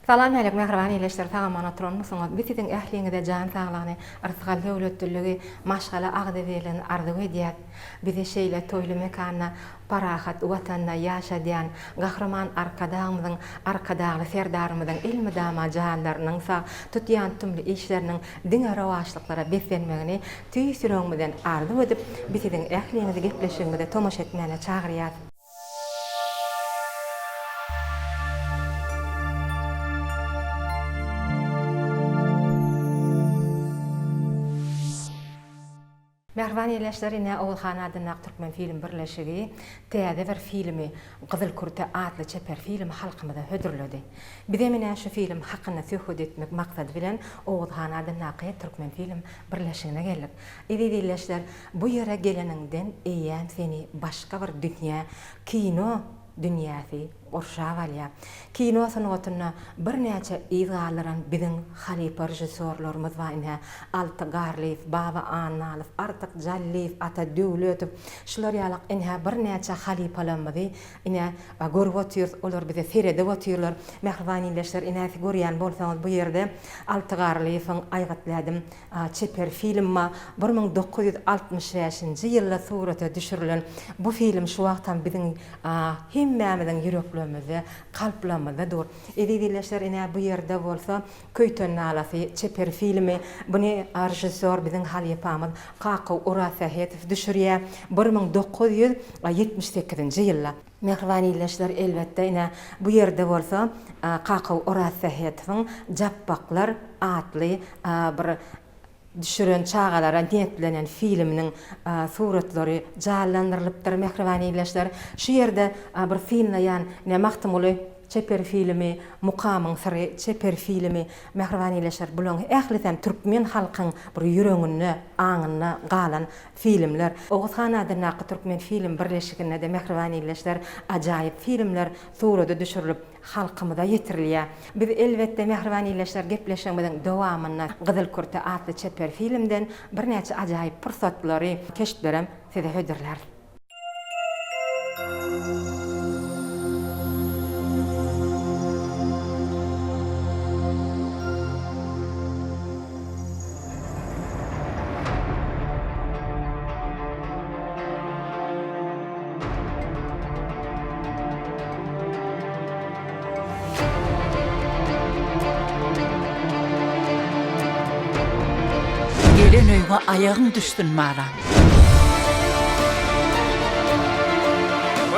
Salam alek mehriban ileşler tagamana oturmuşsunuz. Biz sizin ähliňizde jan saglygyny, yrsygal döwletdiligi, maşgala agdy berilen arzuw edýär. Bizi şeýle toýly mekana, parahat watanda ýaşadýan gahraman arkadağymyzyň, arkadagly serdarymyzyň ilmi dama jahanlarynyň sag tutýan tümli işleriniň diňe rawaşlyklara beslenmegini tüýsüreňizden arzuw edip, biz sizin ähliňizi gepleşiginde tomaş etmäne çagyrýar. Mehriban ileşler ine Oğulhan adyna Türkmen film birleşigi täze bir filmi Gyzyl Kurte adly çeper film halkymyza hödürledi. Bize mine şu film hakyna söhbet etmek maksat bilen Oğulhan adyna Türkmen film birleşigine geldik. Ileşler bu ýere geleninden eýän seni başga bir dünýä, kino dünýäsi orşap alýar. Kino sanatyna bir näçe ýygallaran biziň halipa rejissorlarymyz bar ine Alty Garliýew, Baba Annaliw, Artyk Jalliýew, Ata Döwletow, şular ýalyk ine bir näçe halipalarymyzy ine görüp otyr, olar bize seredip otyrlar. Mehriban ileşler ine görýän bolsaňyz bu ýerde Alty Garliýewiň aýgatladym çeper filmma 1965-nji ýylda surata düşürilen bu film şu wagtdan biziň hemmämiziň ýüreklerimize, kalplarymyza dur. Edileşler ine bu ýerde bolsa Köýtön nalasy çeper filmi buny rejissor biziň halypamyz Kakaw Urasahetov düşürýär 1978-nji ýylda. Mehriban ileşler elbetde ine bu ýerde bolsa Kakaw Urasahetowyň Jappaklar adly bir düşüren çağalara niyetlenen filminin suratlary jallandyrylypdyr. Mehriban ileşler şu ýerde bir filmlayan ne mahtumly çeper filmi, Mukamyň syry çeper filmi, mehriban ileşler bulan ählisen türkmen halkyň bir ýüregine, aňyna galan filmler. Oğuzhan adyna Türkmen film birleşiginde de mehriban ileşler ajaýyp filmler surata düşürilip halkymyza ýetirilýär. Biz elbetde mehriban ileşler gepleşigimiziň dowamyna Gyzyl Kurte adly çeper filmden bir näçe ajaýyp pursatlary keşberem size hödürler. Gelen öýüňe aýagyň düşdün maram.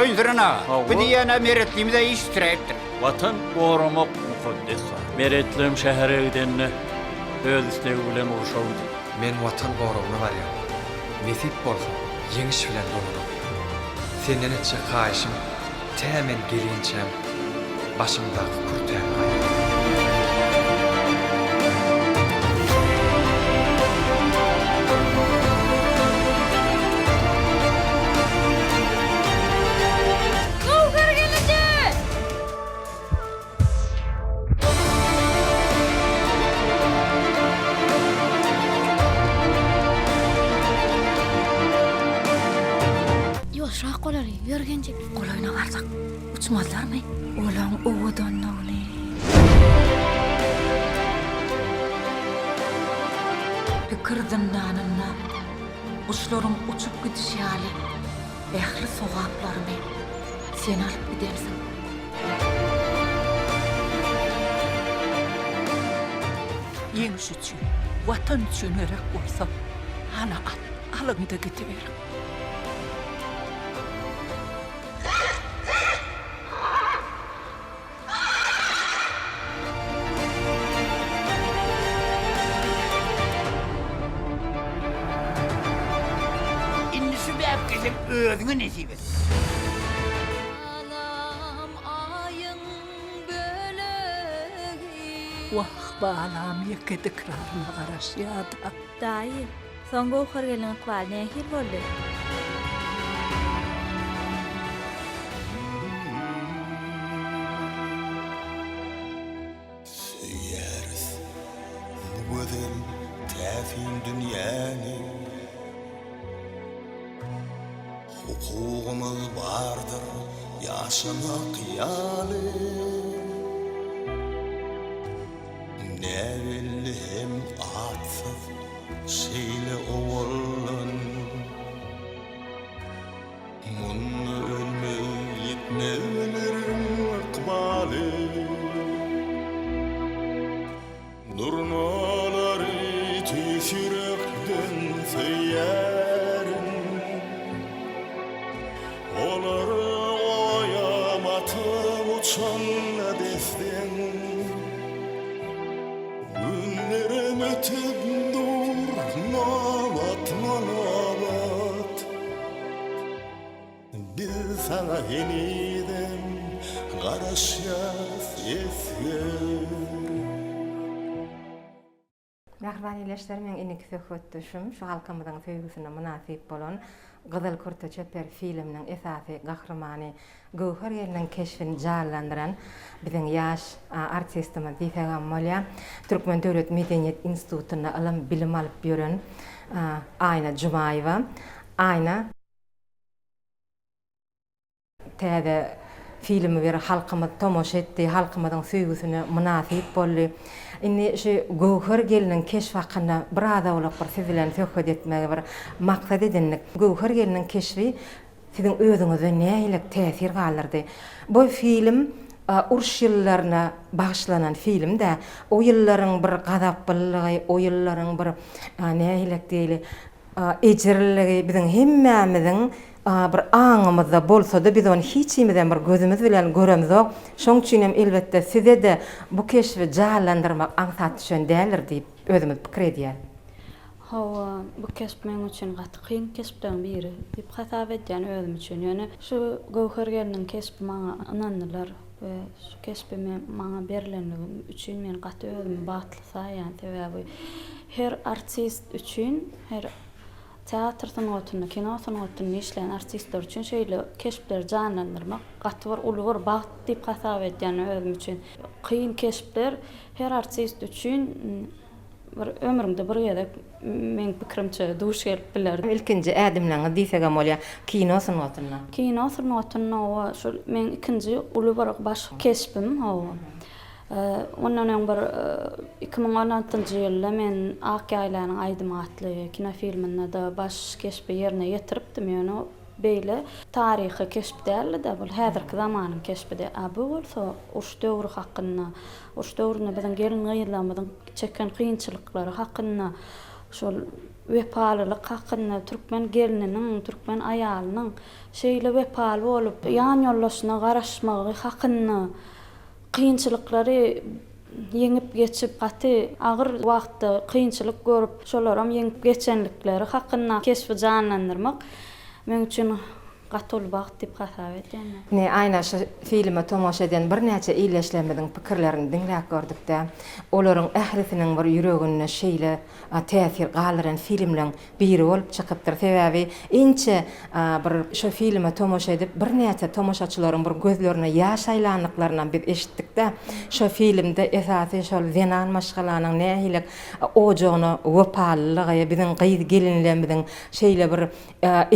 Öýdürana, bu diýene meretliğimize iş tirepdir. Vatan goramak mukaddes. Meretlim şähere gidenne öz istegi bilen urşawdy. Men watan goragyna barýar. Nesip bolsa, ýeňiş bilen dolurum. Senden etçe kaýşym, tämen gelinçem, başymdaky kurtän aýar. Şaq olary, ýörgenjek. Golaýna barsak uçmazlarmy? Olaň owadan nowly. Pikirdim nanynna, uçlaryň uçup gidişýäli. Ähli sogaplarmy sen alyp gidersiň. Ýeňiş üçin, watan üçin örek bolsa, ana alynda gidiber. Özüňe nesip et. Alam ayın bölegi. Wah balam ýeke tikraryna garaşýarda. Daýy, soňga okar gelen kwal nähir boldy? Süýäris bu gözüm täfin dünýäni. Hukukumuz bardır yaşamak ýaly. Nävilli hem atsız şeyle ovallan Munnu ölme yetne ölerim akbali Nurnalari tüsürekden feyyarın Oları oyamatı uçan destin Günlerim ötüp dur navat manavat Biz sana yeniden garaşyas esger Merhaba ileşler, men inik söhbetdüşüm şu halkymyzyň söýgüsine münasip bolan Gyzyl Kurta Çeper filminiň esasy gahrymany Gowher Geliniň keşfini jarlandyran biziň ýaş artistimiz Difegam Molya Türkmen Döwlet Medeniýet Institutuna ilim bilim alyp ýören Ayna Jumaýewa Ayna täze filmi bir halkymyz tomoş etdi, halkymyzyň söýgüsine münasip boldy. Inni şu Gowher Geliniň keşfi hakkında biraz olak bir siz bilen söhbet etmege bir maksat edindik. Gowher Geliniň keşfi sizin özüňize nähili täsir galyrdy? Bu film uruş ýyllaryna bagşlanan film de o ýyllaryň bir gazaplygy, o ýyllaryň bir nähili diýili ejirligi biziň hemmämiziň bir aňymyzda bolsa-da biz onu hiçimizden bir gözümüz bilen göremzok. Şoň üçin hem elbetde size de bu keşfi jarlandyrmak aňsat düşen däldir diýip özümüz pikir edýär. Hawa bu kesp men üçin gaty kyn kespden biri diýip hasap edýän özüm üçin. Ýöne şu Gowher Geliniň kespi maňa inandylar we şu kespi maňa berilenligi üçin men gaty özümi bagtly saýan sebäbi her artist üçin her teatr sanatyny, kino sanatyny işleyen artistler üçin şeýle keşpler janlandyrmak gaty bir uly bagt diýip hasap edýän özüm üçin. Kyn keşpler her artist üçin bir ömrümde bir ýerde men pikirimçe duş gelip biler. İlkinji ädimleňiz Difegam Molya kino sanatyna. Kino sanatyna o şu men ikinji uly bir baş keşpim o. Ondan öň bir 2016-njy ýylda men Akýaýlanyň Aýdym atly kino filminde de baş keşpi ýerine ýetiripdim. Ýöne beýle taryhy keşp däldi-de bu häzirki zamanyň keşpide. Bu bolsa uruş döwrü hakynda, uruş döwründe biziň gelin gyýylamyzyň çeken kynçylyklary hakynda, şol wepalylyk hakynda, türkmen gelininiň, türkmen aýalynyň şeýle wepaly bolup ýan ýollaşyna garaşmagy hakynda kynçylyklary yeňip geçip gaty agyr wagtda kynçylyk görüp şolaram yeňip geçenlikleri hakynda keşfi janlandyrmak men üçin gatol bagt diýip hasap edýän. Ne ayna şu filmi tomoş eden bir näçe iýleşlemediň pikirlerini dinläp gördükde olaryň ählisiniň bir ýüregine şeýle täsir galyran filmleň biri bolup çykypdyr. Sebäbi inçe bir şu filmi tomoş edip bir näçe tomoşaçylaryň bir gözlerine ýaş aýlanlyklaryndan biz eşitdikde şu filmde esasy şol zenan maşgalanyň nähilik ojogyny wepalylygy biziň gyýyz gelinlerimiziň şeýle bir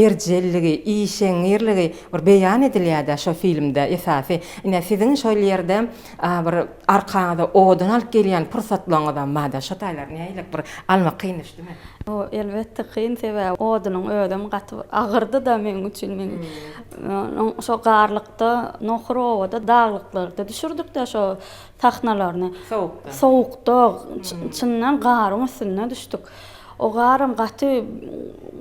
erjelligi, işeň ýerligi bir beýan edilýärdi şu filmde esasy. Ine siziň şol ýerde bir arkaňyzda odan alyp gelýän pursatlaryňyzdan maňa şu taýlar nähili bir almak kyndyşdymy? O elbetde kyn sebäbi odunyň ödüm gaty agyrdy da men üçin men şo garlykda nohrowda daglyklary düşürdükde şo taxnalaryny sowukda çyndan garyň üstüne düşdük. O garym gaty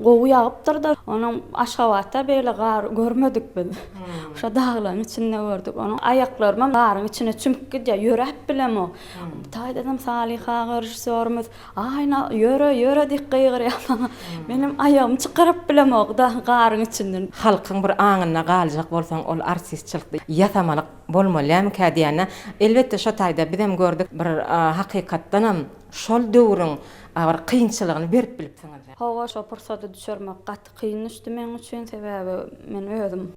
gowy ýagypdyr da onuň aşgabata beýle gar görmedik biz. Şo daglaryň içinde gördük. Onuň aýaklarym garyň içine çümüp gidýär, ýörep bilem o. Taýdadam Saliha rejissörimiz aýna ýöre diýip gygyrýar. Menim aýagym çykaryp bilem o da garyň içinden. Halkyň bir aňyna galjak bolsaň ol artistçilikde ýatamalyk bolmalýar kädiýäne. Elbetde şo taýda biz hem gördük bir hakykatdanam şol döwrüň bir kynçylygyny berip bilipsiňiz. Hawa şo pursatda düşürmek gaty kyn düşdi men üçin sebäbi men özüm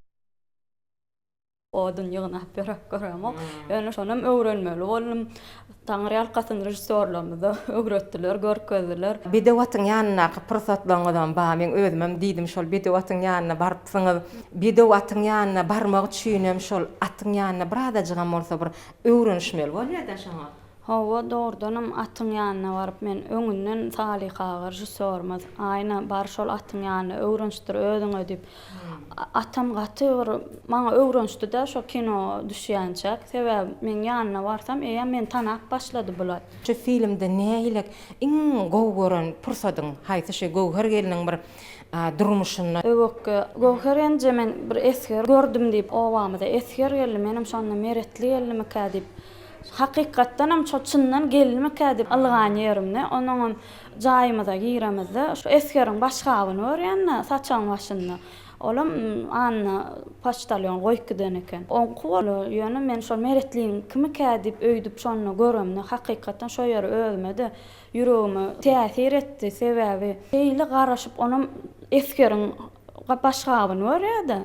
odun ýygyna berip görem. Ýöne şonam öwrenmeli boldum. Taňry alkasyny rejissörlerimiz öwretdiler, görkezdiler. Bedewatyň ýanyna pursatlaňyzdan ba men özüm hem diýdim şol bedewatyň ýanyna barypsyňyz, bedewatyň ýanyna barmak üçin hem şol atyň ýanyna birazajygam bolsa bir öwrenişmeli bolýar da şoňa. Hawa doğrudanam atın ýanyna baryp men öňünden Salih ağa rejissörmez. Aýna bar şol atın ýanyna öwrençdir ödüňe dip. Atam gaty bir maňa öwrençdi-de şo kino düşýänçäk. Sebäbi men ýanyna barsam men tanak başlady bular. Şu filmde nähilek iň gowy gören pursadyň haýsy şey Gowher geliniň bir durmuşyna Öwekke Gowher ence men bir esker gördüm diýip owamyda esker geldi menim şonda meretli gelmeka diýip. Hakykatdan hem şo çyndan gelmeka diýip algan ýerimne onuň jaýymyza giremizde şu eskeriň başgabyny öýrenne saçan başynda. Olam anna paçtalyon goýkydan eken. On kowly ýöne men şol meretliň kimi kädip öýdüp şonu göremne hakykatdan şo ýere özmedi. Ýüregime täsir etdi sebäbi eýli garaşyp onam eskeriň başgabyny öýredi.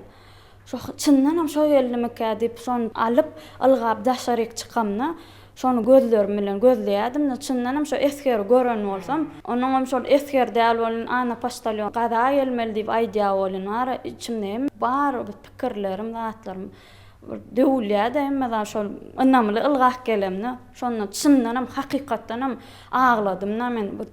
Şo çyndan hem şo ýerlemeka diýip şonu alyp algap daşaryk çykamna şonu gözlerim bilen gözleýärdim. Çyndan hem şo eskeri gören bolsam, onuň hem şol esker däl bolan ana paçtalyon gada gelmeli diýip aýdýa bolan ara içimde bar pikirlerim, zatlarym döwülýär de emma şol ynamly ylgak gelemne. Şonu çyndan hem hakykatdan hem ağladym men bu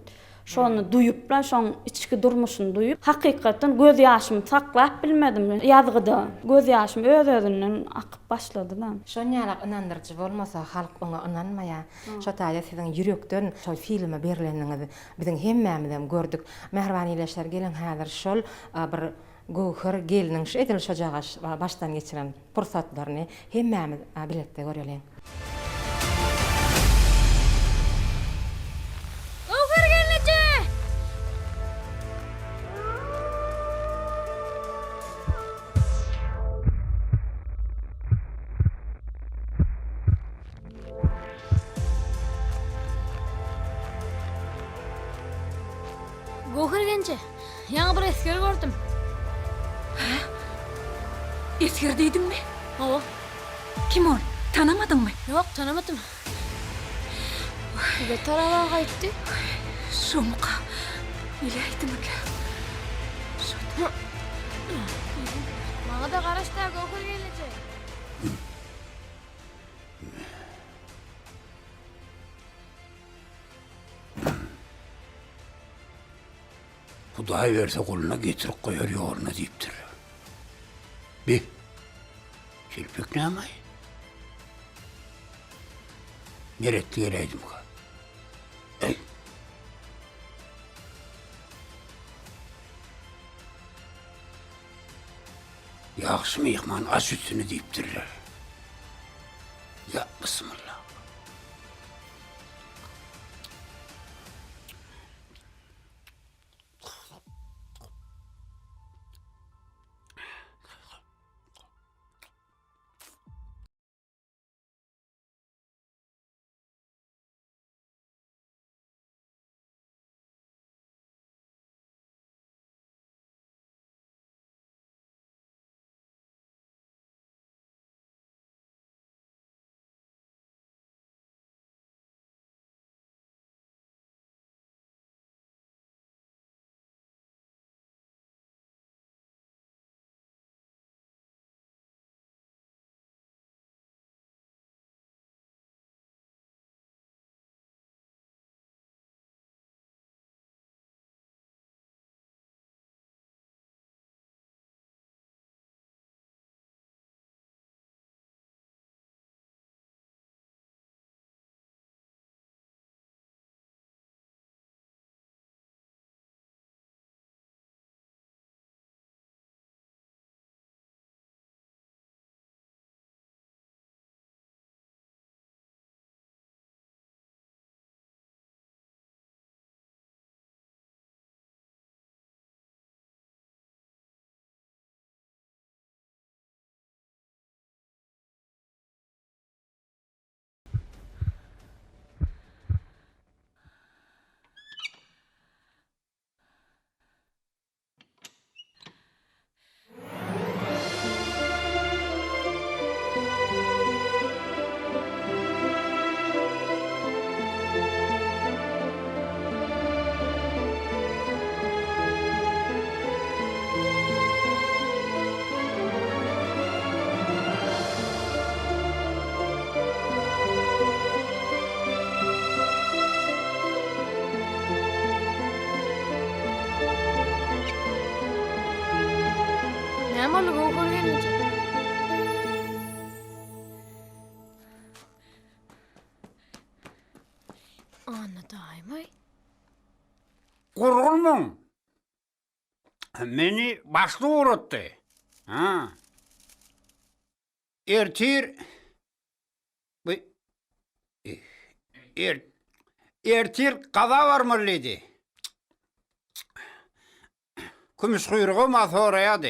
şonu duýupla şoň içki durmuşyny duýup hakykatdan göz ýaşymy saklap bilmedim. Ýazgyda göz ýaşym öz-özünden akyp başlady-da. şonýalak inandyrjy bolmasa halk oňa inanmaýar. Şo taýda siziň ýürekden şol filme berileniňizi biziň hemmämizem gördük. Mehribany ileşler gelen häzir şol bir Gowher geliniň şu edilşejaga başdan geçiren pursatlaryny hemmämiz biletde göreliň. Gowher gence. Ýa bir esker gördüm. Esker diýdimmi? Hawa. Kim ol? Tanamadyňmy? Ýok, tanamadym. Bir tarawa gaýtdy. Şomka. Ile aýtdymyka? Maňa da garaşda Gowher gelecek. Hudaý berse goluna getirip koýar ýoluna diýipdir. Bir, çelpek näme? Meretli geleydim ka. Ey. Yaxşı mehman aş üstüne diýipdirler. Ya bismillah. Hem onu gol gelince. Anlatayım. Kurulmun. Meni başlı uğrattı. Ha. Ertir. Ertir kaza varmalıydı. Kümüş kuyruğu mathoraydı.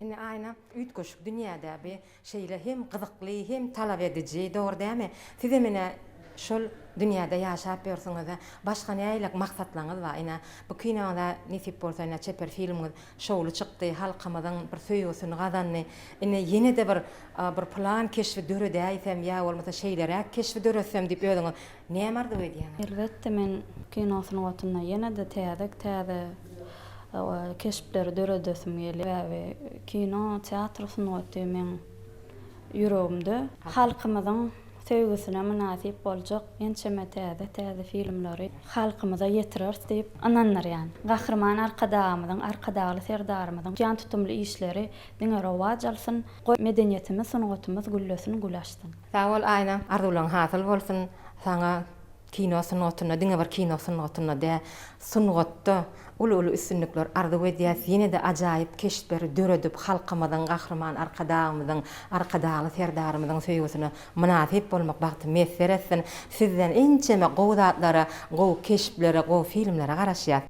Ine ayna ütköşük dünyada bir şeyle hem kızıklı hem talep edici doğru değil mi? Size mene şol dünyada yaşap ýörsiňiz da başga näýlik maksatlaryňyz bar? Ine bu kinoda nesip bolsa ine çeper filmiňiz şowly çykdy, halkymyzyň bir söýgüsini gazandy. Ine ýene de bir plan keşfi döredäýsem ýa bolmasa şeýlere keşfi döresem diýip öýdüňiz. Nämerdi bu diýen? Elbette men kinosyny watynda ýene de täze keşpleri döredösüm geli ve kino, teatrosyny watdy men ýüregimde halkymyzyň söýgüsine münasip boljak ençeme täze filmleri halkymyza ýetirer diýip ananlar ýani. Gahrman arkadagymyzyň, arkadagy serdarymyzyň jan tutumly işleri diňe rowaj alsyn, medeniýetimiz, sunugutymyz güllesini gulaşdyn. Sağ ol ayna, arzuwlaryň hasyl bolsyn. Saňa kino sunugatyna, diňe bir kino sunugatyna de sunugutda ulu üstünlükler arzu edýär. Ýene de ajaýyp keşpleri döredip halkymyzyň, gahrman arkadagymyzyň, arkadagy serdarymyzyň söýgüsine münasip bolmak bagty mesler etsin. Sizden ençeme gowy zatlara, gowy keşplere, gowy filmlere garaşýar.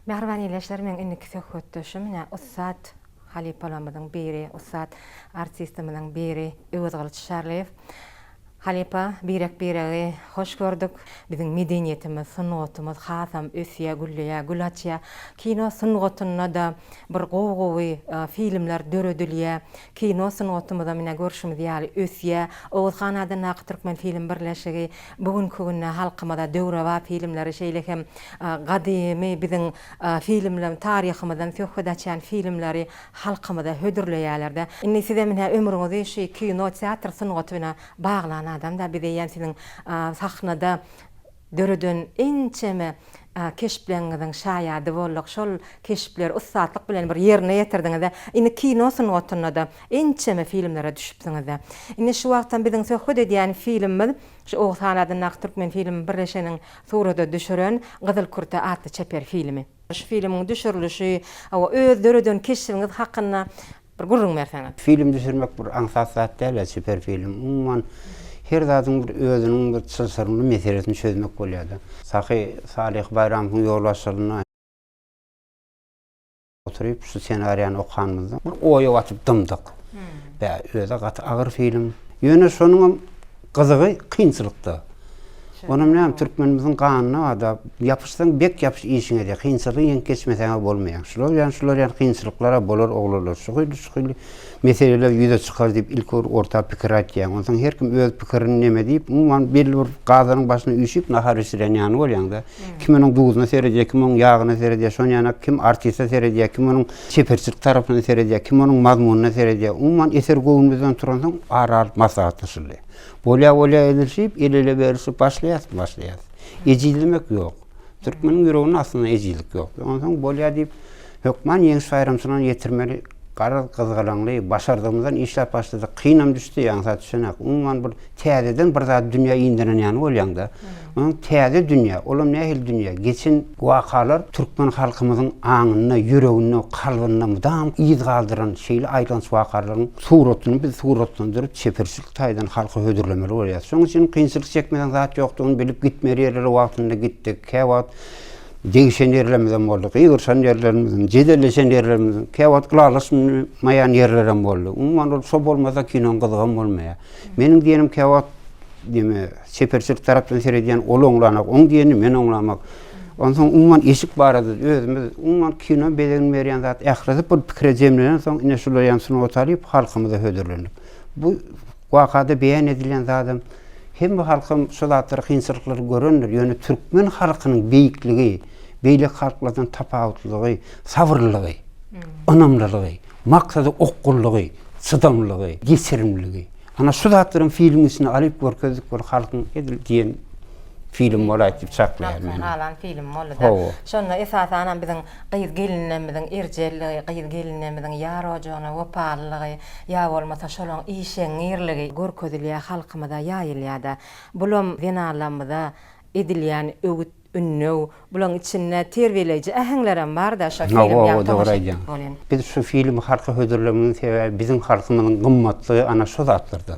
Merhaba ileşler, men indiki söhbetdeşim ine Ustad Halipalamyzyň biri, Ustad artistimyzyň biri Özgül Şarliýew. Halipa birek hoş gördük. Bizim medeniýetimiz, sunugutymyz hasam ösýä, güllýä, gülaçýa. Kino sunugutyna da bir gowy filmler döredilýär. Kino sunugutymyzda mine görüşimiz ýaly ösýä. Owuzhanadan Türkmen film birleşigi bugünkü günde halkymyza döwrewa filmleri şeýle hem gadymy bizim filmler tarihimizden söhbet açan filmleri halkymyza hödürleýärler. Indi size mine ömrüňizi şu kino, teatr sunugutyna baglanan adam da bir de ýa-ni sahnada döreden ençeme keşpleňiziň şaýady bolduk. Şol keşpler ustatlyk bilen bir ýerine ýetirdiňiz. Indi kino sunugatyna da ençeme filmlere düşüpsiňiz. Indi şu wagtdan biziň söhbet edýän filmimiz şu Owsanadan Türkmen film birleşiginiň surada düşüren Gyzyl Kurta adly çeper filmi. Şu filmiň düşürilişi öz döreden keşfiňiz hakyna bir gurrun berseňiz. Film düşürmek bir ansat değil, süper film. Umman her zadyň bir özüniň bir çylsyryny meselesini çözmek bolýardy. Sahy Salih Bayramyň ýolbaşçylygyna oturup şu senariýany okanmyzda bir oýa watyp dymdyk. Ve öze gaty agyr film. Ýöne şonuň gyzygy kynçylykda. Onam näme türkmenimiziň ganyna da yapyşsaň bek yapyş işiňe de kynçylygy ýen geçmeseňe bolmaýar. Şular ýan kynçylyklara bolar oglarlar. Şuly meseleler ýüze çykar diýip ilk orta pikir aýtýan. Ondan her kim öz pikirini näme diýip, umman belli bir gazanyň başyna üýşip nahar işleýän ýany bolýanda. Kim onuň duýusyna seredýär, kim onuň ýagyna seredýär, şoň ýana kim artista seredýär, kim onuň çeperçilik tarapyna seredýär, kim onuň mazmunyna seredýär. Umman eser gowunmyzdan turansoň ara maslahatlaşyly. Bolýa edilşip, ele berişip başlaýar. Ejilmek ýok. Türkmeniň ýüreginde aslında ejilik ýok. Ondan bolýa diýip, hökman ýeňiş bayramçylaryny ýetirmeli. Garal kızgılanlığı başardığımızdan işler başladı. Kıynam düştü yani satışına. Umman bir täzeden bir zat dünya indiren yani olyanda. Onun täze dünya, olum nähil dünya. Geçin wakalar Türkmen halkymyzyň aňyna, yüregine, kalbyna mudam iz galdyran şeýle aýlans wakalarlaryň suratyny biz suratlandyryp çeperçilik taýdan halky hödürlemeli bolýar. Şoň üçin kynçylyk çekmeden zat ýokdugyny bilip gitmeli ýerlere wagtynda gitdik. Käwat Değişen yerlerimizden boldy, gygyrşan yerlerimizden, jedelleşen yerlerimizden, käwat gılalaşmayan yerlerden boldy. Umman ol so bolmasa kinon gyzygan bolmaýar. Meniň diýenim käwat deme seperçilik tarapdan serediýän ol oňlanak, oň diýeni men oňlamak. Ondan umman eşik barady, özümiz umman kino beden berýän zat ähirete bu pikire jemlenen soň ine şular ýansyny otaryp halkymyza hödürlenip. Bu wakada beýan edilen zatym hem bu halkym şu zatlary kynçylyklary görendir. Ýöne türkmen halkynyň beýikligi, beýle halklardan tapawutlygy, sabırlygy, önamlylygy, maksady okkullygy, çydamlygy, geçirimligi. Ana şu zatlaryň filmini alyp görkezdik bol halkyň edil diýen film bolayt diýip saklaýar meni. Alan film boldy. Şonu esasanan biziň gyýyz gelinlerimiziň erjelligi, gyýyz gelinlerimiziň ýarojagyna, wopallygy, ýa bolmasa şolaň işeňirligi görkezilýär halkymyza ýaýylýar. Bulam zenalarymyza edilýän öwüt ünnew, bulan içinde terbiýeleýiji äheňlerem bar-da şu film ýa-da. Biz şu film halka hödürlemegin sebäbi biziň halkymyzyň gymmatly ana şu zatlardy.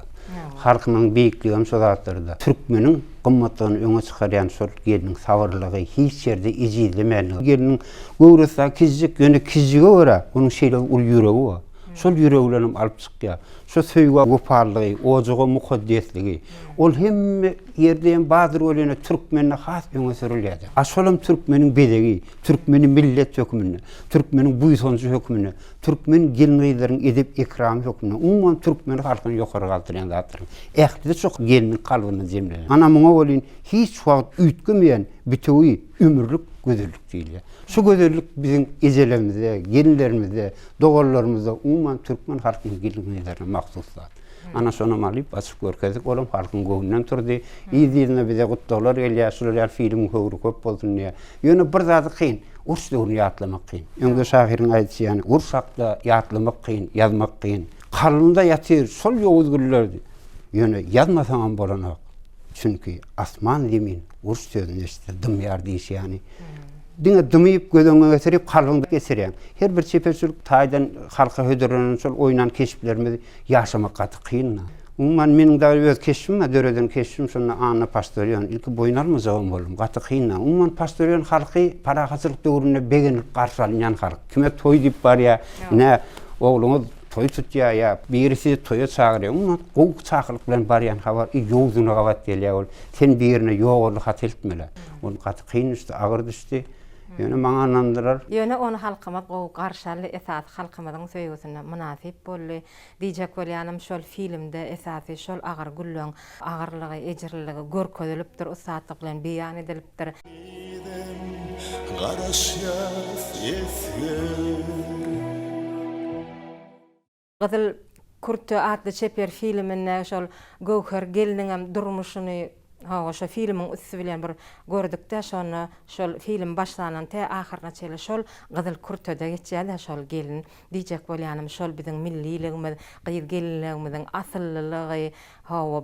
Halkymyň beýikligi hem şu zatlardy. Türkmeniň gymmatlygyny öňe çykarýan şol geliniň sabırlygy, hiç ýerde ejizlemäni. Geliniň göwresa kizjik, ýöne kizjige görä, onuň şeýle ul ýüregi bar. Şol ýüreglerim alyp çykýar. Şu söýge wopallygy, ojaga mukaddesliги. Ol hemme ýerde bazyr ölene türkmenine has öňe sürilýär. Aşolum türkmeniň bedegi, türkmeniň millet hökmüne, türkmeniň buýsonçy hökmüne, türkmen gelinýärleriň edep ikram hökmüne, umman türkmen halkyny ýokary galdyrýan zatlar. Ähli çok geliniň kalbyny jemleýär. Ana muňa bolyn hiç wagt üýtgemeýän bitewi ömürlük gözellik diýilýär. Şu gözellik biziň ejelerimizde, gelinlerimizde, dogallarymızda umman türkmen halkynyň gelinýärlerine mahsuslar. Ana şonu alyp açyk görkezdik, olam halkyň göwnünden turdy. Ýyzyna bize gutdaglar gelýär, şular film höwrü köp bolsun diýe. Ýöne bir zady kyn, urs döwrüne ýatlamak kyn. Öňde şahyryň aýtýany, ursakda ýatlamak kyn, ýazmak kyn. Kalynda ýatyr, şol ýowuz güllerdi. Ýöne ýazmasaň bolanak. Çünki asman zemin urs sözüni eşitdi, dymýar diýişýäni. Diňe dymyp gözeňe getirip kalbynda geçirýän. Her bir çeperçilik taýdan halka hödürlenen şol oýnan keşiplerimiz ýaşamak gaty kyn. Umman meniň da öz keşifim, döreden keşifim şonu Anna Pastoryan ilki boýnalmazagam boldum. Gaty kyn. Umman Pastoryan halky parahaçylyk döwründe begenip garşy alýan halk. Kime toý diýip barýa, ne ogluňyz toy tutýar ýa birisi toýa çagyrýar. Umman gowuk çakyrlyk bilen barýan habar ýowzuny gawat diýilýär ol. Sen birine ýogurly hat etmele. Onu gaty kyn üstü agyr düşdi. Ýöne maňa anandyrar. Ýöne onu halkyma gowuk garşaly esas halkymyzyň söýgüsine münasip boldy. Diýjek bolýanym şol filmde esasy şol agyr güllüň agyrlygy, ejirligi görkezilipdir, usatlyk bilen beýan edilipdir. Gyzyl Kurty adly çeper filminde şol Gowher geliniň durmuşyny şo filmiň üstü bilen bir gördükde şonu şol film başlanan te ahyryna çeli şol Gyzyl Kurty'da geçýär şol gelin diýjek bolýanym şol biziň milliligimiz, gyýyr gelinligimiziň asyllylygy,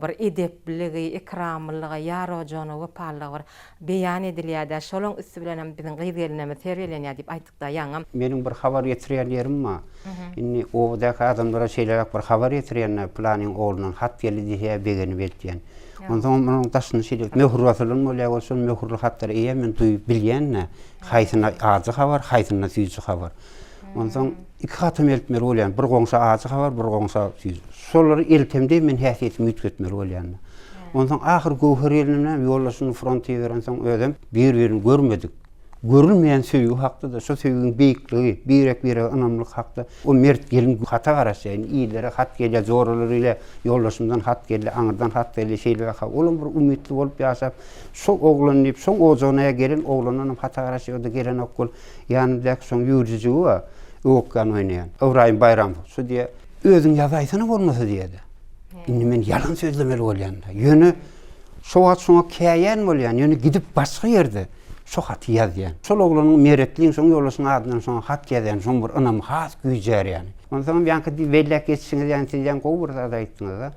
bir edepligi, ikramlygy, ýarojagyny, wopallygy beýan edilýär. Şolaň üstü bilen biziň gyýyr gelinlerimiz terbiýelenýär diýip aýtdykda ýaňam. Meniň bir habar ýetirýän ýerim bar. Inni owdaky adamlara şeýlerak bir habar ýetirýän planyň oglunan hat geldi diýip begeni beltýän. Ondan onun daşını şeýle möhür basylyn bolýar bolsun, möhürli hatlary eýe men duýup bilýän, haýsyna azy habar, haýsyna süýji habar. Ondan iki hatam eltmeli bolýan, bir goňsa azy habar, bir goňsa süýji. Şolary eltemde men häsiýetimi üýtgetmeli bolýan. Ondan ahyr Gowher elinimden ýollaşyny frontiýe beren soň özüm bir-birini görmedik. Görülmeýän söýgü hakda da, şu söýgüň beýikligi, birek anamlyk hakda. O mert gelin hata garaşýan, iýlere hat gelýär, zorlary ile ýollaşymdan hat gelýär, aňyrdan hat gelýär, şeýle ha. Olam bir umytly bolup ýaşap, şu oglanyp, şu ojana gelin oglanyň hata garaşýarda gelen okul, ýanyndaky soň ýurjyjy wa okkan oýnaýan. Ibrahim Bayram, şu diýe, özüň ýazaýsyny bolmasa diýdi. Indi men ýalan sözlemeli bolýan. Ýöne şu wagt soňa käýän bolýan, ýöne gidip başga ýerde şu hat ýazýan. Şol oglanyň meretliň soň ýolasyň adynyň soň hat ýazýan, soň bir anam has güýjer ýani. Ondan ýanky bellek geçişiňiz ýani sizden gowy bir zat aýtdyňyz da.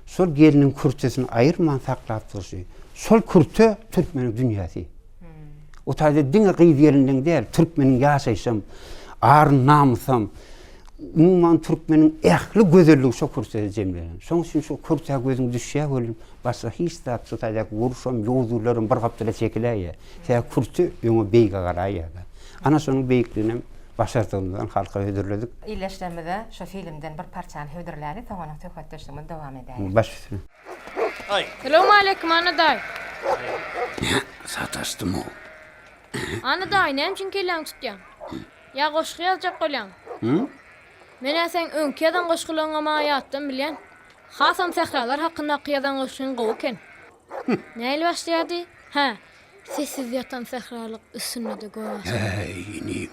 Şol geliniň kurtçysyny aýyrman saklap durşy. Şol kurtça türkmeniň dünýäsi. O taýda diňe gyýyr ýerinden däl, türkmeniň ýaşaýşym, ar namsam, umuman türkmenin ähli gözelligi şo kursa jemlen. Şoň üçin şu kursa gözüň düşýär bolan başga hiç zat tutacak vuruşam ýozularyň bir gapdyra çekiläýär. Şä kursa ýöňe beýge garaýar. Ana şonuň beýikligini başardığımdan halka ödürledik. İyileştirmede şu filmden bir parçanı hödürlädi, soňra töhfetleşdirme dowam edäýär. Baş üstüne. Selamun aleyküm ana day. Sataştım o. Ana day, nem için kelläň tutýan? Ya goşgy ýazjak bolýan. Mene sen öňkeden goşgylaryňa ma ýatdym bilýän. Hasan sehralar hakynda qiyadan goşgyň gowy eken. Näle başlaýardy? Ha, sessiz ýatan sehralyk üstünde goýar. Hey inim.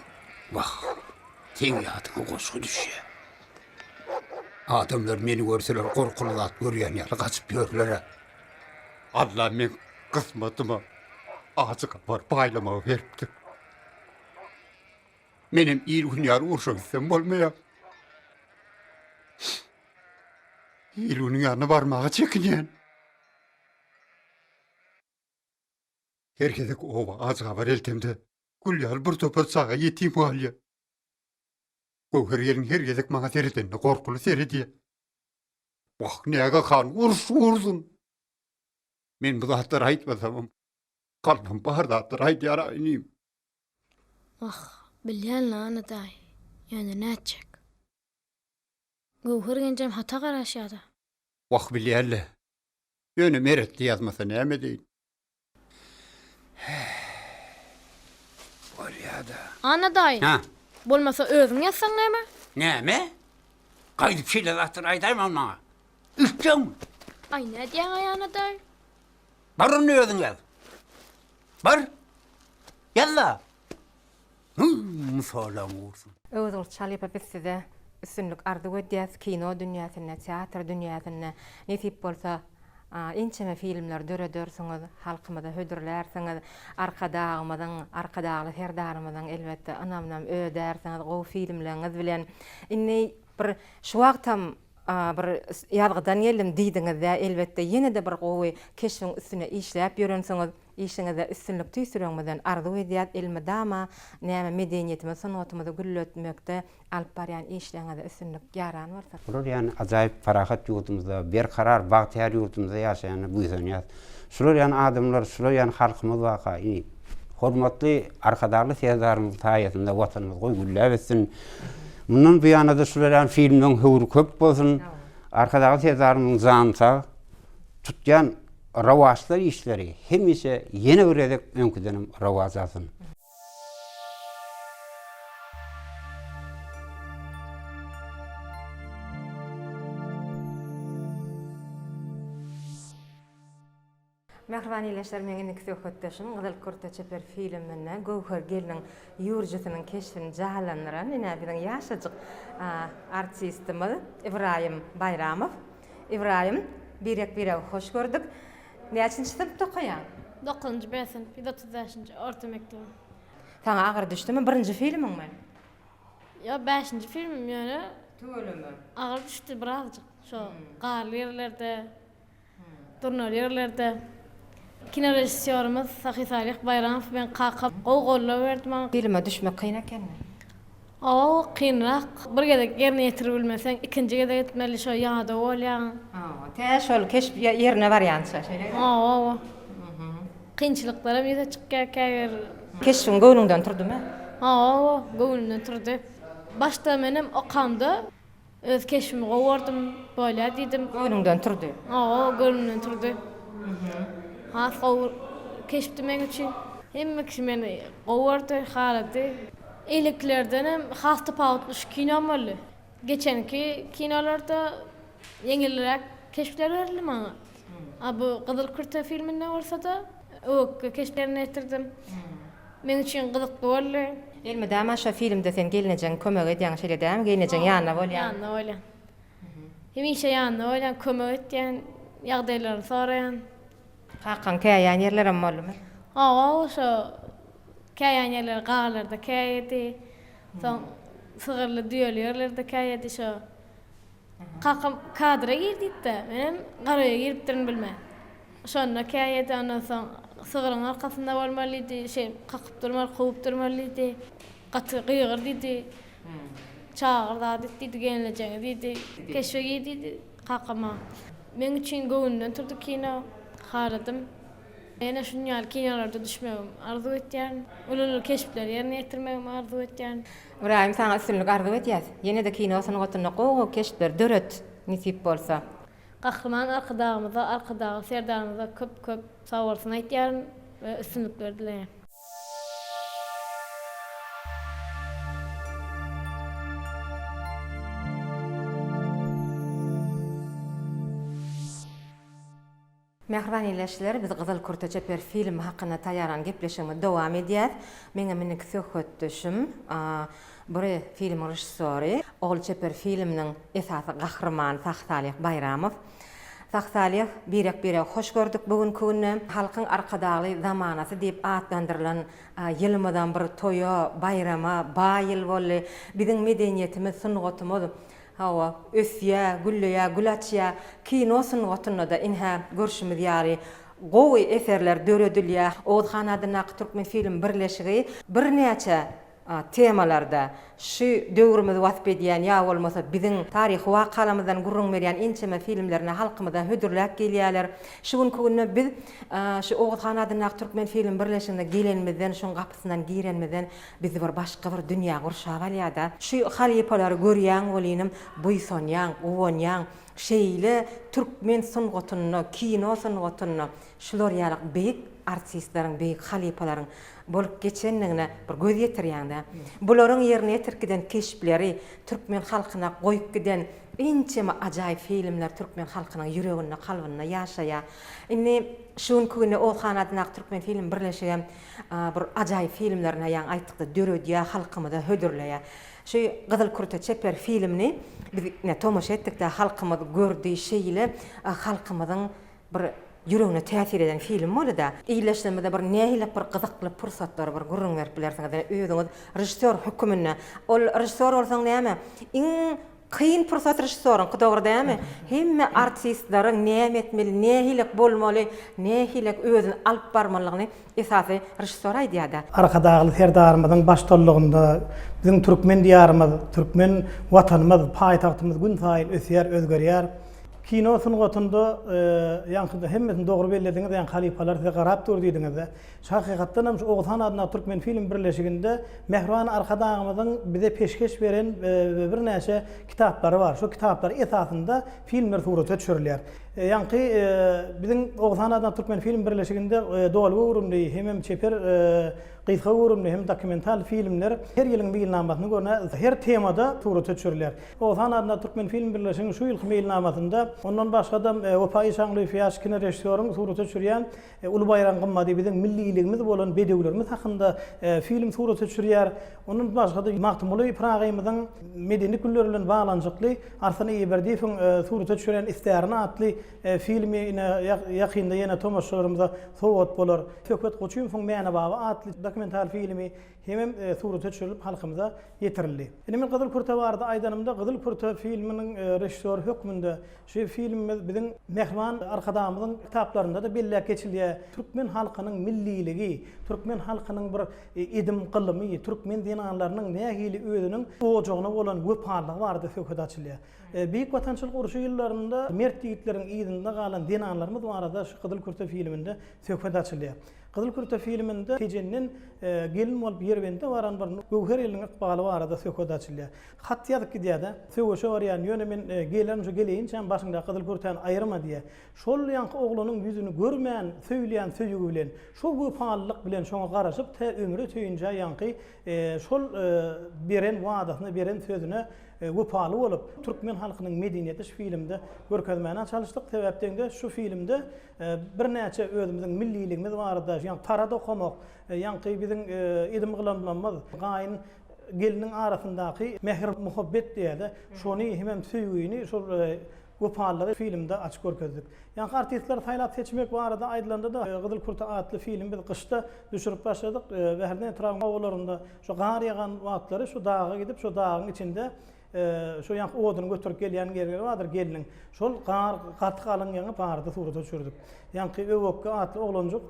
Bak. Sen ýatyňa goşgy düşýär. Adamlar meni görseler korkulýar, görýän ýaly gaçyp ýörler. Allah men kısmatıma azık var paylama veripdi. Menem iyi dünyar urşak itsem bolmaýar. İlunyň ýanyna barmagy çekinýän. Herkese oba azga var eltemde. Gülýar bir topar saga ýetim bolýar. Gower ýeriň herkese maňa seredende gorkuly seredi. Wah, näge kan ursun. Men bu zatlar aýtmasam, kalbim bahar zatlar aýdýar inim. Bilýän ana day. Ýöne näçek. Gowy gencem hata garaşýardy. Wah bilýärle. Ýöne meretli ýazmasa näme deýin? Bolýada. Ana day. Ha, Bolmasa özüň ýazsaň näme? näme? Gaýdyp şeýle zatlar aýdarmam maňa. Üççem. Ay, ne diýen ay ana day? Barın ne ödün gel? Bar. Yalla. Musallam olsun. Özüň çalyp bizde üstünlük ardy edýäs kino dünýäsine, teatr dünýäsine nesip bolsa inçeme filmler döredörsiňiz, halkymyza hödürlärsiňiz, arkadagy herdarymyzyň elbetde anamnam ödersiňiz, gowy filmleriňiz bilen inni bir şu wagtam bir ýazgydan geldim diýdiňizde elbetde ýene de bir gowy keşfiň üstüne işläp ýörensiňiz, işiňizde üstünlük tüýsüreňizden arzu edýär ilmi dama näme medeniýetimiz, sanatymyzy gülletmekde alyp barýan işleriniňizde üstünlük ýaran bolsa. Bular yani ajaýyp parahat ýurtymyzda, berkarar bagtyar ýurtymyzda ýaşaýan bu ýa. Şular yani adamlar, şular yani halkymyz waka ini. Hormatly arkadarly sezdarymyz taýatynda watanymyz goý gülläp etsin. Bundan bu ýana-da şular yani filmden höwür köp bolsun. Arkadagy sezdarymyň zansa tutýan rawaçlar işleri hemişe yeni öredek öňküdenim rawazasyn. Mehriban ileşler meňe söhbetdeşim Gyzyl Kurta çeper filmine Gowher geliniň ýurjysynyň keşfini jahalandyran ine biziň ýaşajyk artistimiz Ibrahim Bayramow. Ibrahim, birek hoş gördük. Näçinçi sınıfda okuyan? 9-njy B sınıf, 35-nji orta mektebi. Sana agyr düşdümi? Birinji filmiň mi? Ya 5-nji filmim ýöne. Töölümi? Agyr düşdi birazjyk. Şo garly ýerlerde, durnaly ýerlerde. Kino rejissýorumyz Sahy Salih Bayramow ben kakap gowy berdim. Filme düşmek kyn ekenmi? O kynrak. Bir gedek ýerine ýetirip bilmeseň, ikinji gedek etmeli şo ýada bolýan. Tä şol keşf ýerine barýança şeýle. Kynçylyklara ýete çykýar. Keşfin göwnüňden turdymy? Göwnümden turdy. Başta menem okamda öz keşfimi gowardym, bolýa diýdim. Göwnüňden turdy. Göwnümden turdy. Keşfti men üçin hemme kişi meni gowardy, halaty. Eýleklerden hem has tapawutlyş kino boly. Geçenki kinolarda ýeňilrek keşfler berildi maňa. Bu Gyzyl Kurta filminde bolsa da o keşflerini ettirdim. Men üçin gyzykly boldy. Elmi dama şu filmde sen gelineceğin kömek edýän şeýle däm, gelineceğin ýanyna bolýan. Ýanyna bolýan. Hemişe ýanyna bolýan, kömek etýän, ýagdaýlary soraýan. Hakan käýän ýerlerem bolmy? Şo käýän ýerler gaýlarda käýdi. Soň sygyrly düýeli ýerlerde käýdi şo. Kakam kadra girdikde, menem garaýa giripdirin bilmän. Şonda käýdi, ondan soň sygyryň arkasynda bolmalydy, şeý kakyp durmaly, gowy durmalydy. Gaty gyýgyr diýdi. çağırda dedi geleceğini dedi keşfege dedi kakama. Men üçün göğünden turdu kino haradım. Ene şunyal kinolarda düşmegim arzu etýän, ulul keşpler ýerine ýetirmegim arzu etýän. İbrahim sana üstünlük arzu etýäs. Ýene de kinosyny gotuny gowy keşpler döret nisip bolsa. Kahraman arkadağı serdarymyza köp sağ bolsun aýtýän we üstünlükler dileýän. Mehriban ýeşler biz Gyzyl Kurta çeper film hakyna taýyaran gepleşigimiz dowam edýär. Meňe minik söhbet düşüm. Bir film rejissöri, Oğul çeper filminiň esasy gahrymany Sahsalih Bayramow. Sahsalih birek hoş gördük bugünkü günü. Halkyň arkadagy zamanasy diýip atlandyrylan ýylmadan bir toýa, bayrama, baýyl bolly biziň medeniýetimiz, sungatumyz hawa ösýä, güllýä, gülaçýa kinosyny gotunyda inha görüşimiz ýary gowy eserler döredilýär. Oğuzhan adyna Türkmen film birleşigi bir näçe temalarda şu döwrümüz wasp edýän ýa bolmasa biziň taryh wakalarymyzdan gurrun berýän inçeme filmlerine halkymyza hödürläp gelýärler. Şugun günü biz şu Oğuzhan adyna Türkmen film birleşigine gelenmizden, şoň gapysynan girenmizden bizi bir başga bir dünýä gurşap alýar-da. Şu halipalary görýän bolýanym, buýsanýan, uwanýan şeýle Türkmen sungatyny, kino sungatyny şular ýalyk beýik artistleriň, beýik halipalaryň bolup geçenligine bir göz ýetirýär-de. Bularyň ýerine ýetirkiden keşpleri Türkmen halkyna goýup giden inçeme ajaýyp filmler Türkmen halkynyň ýüregine, kalbyna ýaşaýar. Indi şuňky güni Oğuzhan adyna Türkmen film birleşigi bir ajaýyp filmlerine ýa aýtykda döredýär, halkymyza hödürleýär. Şu Gyzyl Kurta çeper filmini biz tomaşa etdik de halkymyz gördüği şeýle halkymyzyň bir ýüregine täsir eden film boldy-da. Iýleşmede bir nähile bir gyzykly pursatlar bir gurrun berip bilersiňiz. Özüňiz rejissör hökümine. Ol rejissör bolsaň näme? Iň kıyın pursat rejissörün gydagry dämi? Hemme artistlaryň näme etmeli, nähilek bolmaly, nähilek özüni alyp barmalygyny esasy rejissör aýdýar-da. Arkadagy serdarymyzyň başdolugynda biziň türkmen diýarymyz, türkmen watanymyz, paýtagtymyz gün saýyn ösýär, özgerýär. Kino sungatynda ýankyda hemmesini dogry bellädiňiz, ýa halipalar size garap durdydyňyz. Hakykatdan hem Oğuzhan adyna Türkmen film birleşiginde Mehriban arkadagymyzyň bize peşkeş beren bir näçe kitaplary bar. Şu kitaplar esasında filmler suratga düşürilýär. Ýanky biziň Oğuzhan adyna Türkmen film birleşiginde dowal urumly hem çeper gysga urumly hem dokumental filmler her ýylyň beýilnamasyny görne her temada suratga düşürilýär. Oğuzhan adyna Türkmen film birleşiginiň şu ýylky beýilnamasynda ondan başga da Wopay Şanly Fiýaş kino rejissörüň suratga düşürýän Uly Bayram Gymady biziň milliligimiz bolan bedewlerimiz hakynda film suratga düşürýär. Ondan başga da Magtumuly Pragymyzyň medeni günleri bilen baglanyjykly Arslan Eýberdiýewiň suratga düşüren Isterini atly filmine ýakynda ýene tomaşalarymyza sowat bolar. Söhbet Goçuýewiň Mäne baba atly dokumental filmi hem suratga düşürilip halkymyza ýetirildi. Indi men Gyzyl Kurta barda aýdanymda Gyzyl Kurta filminiň rejissör hökmünde şu filmimiz biziň Mehriban arkadagymyzyň kitaplarynda da belläp geçilýär. Türkmen halkynyň milliligi, Türkmen halkynyň bir edim gylymy, Türkmen dinanlarynyň nähili özüniň ojagyna bolan göpalygy bardy söhbet açylýar. Büyük vatançylyk uruşy ýyllarynda mert ýigitlerin ýygynyda galan dinanlarymyz barada şu Gyzyl Kurta filminde söhbet açylýar. Gyzyl Kurta filminde Tejennin gelin bolup ýerbende baran bir gowher ýylyň ykbaly barada söhbet açylýar. Hat ýazyk diýär-de, söwüşe barýan ýöne men gelen şu geleýinçe başynda Gyzyl Kurtany aýyrma diýär. Şol ýanky oglanyň ýüzüni görmän, söýleýän söýügi bilen, şu gopalylyk bilen şoňa garaşyp ömrü töýünçe ýanky şol beren wadasyny, beren sözüne gopaly bolup Türkmen halkynyň medeniýeti şu filmde görkezmäne çalışdyk. Sebäpden de şu filmde bir näçe özümiziň milliligimiz barada, ýa-ni tarada okamak, ýa-ni biziň edim gylanmamyz, gaýyn geliniň arasyndaky mehr muhabbet diýär-de, şonu hem söýgüni şol gopalylygy filmde açyk görkezdik. Ýa-ni artistler saýlap seçmek barada aýdylanda da Gyzyl Kurta atly film biz kışda düşürüp başladyk. Bäherden etrafyň owalarynda şu gar ýagan wagtlary şu dağa gidip şu dağın içinde şu ýa oduny götürip gelýän gerleri vardır geliniň. Şol gaty galan ýaňy barda surata düşürdük. Ýa-ni öwekke atly oglanjak,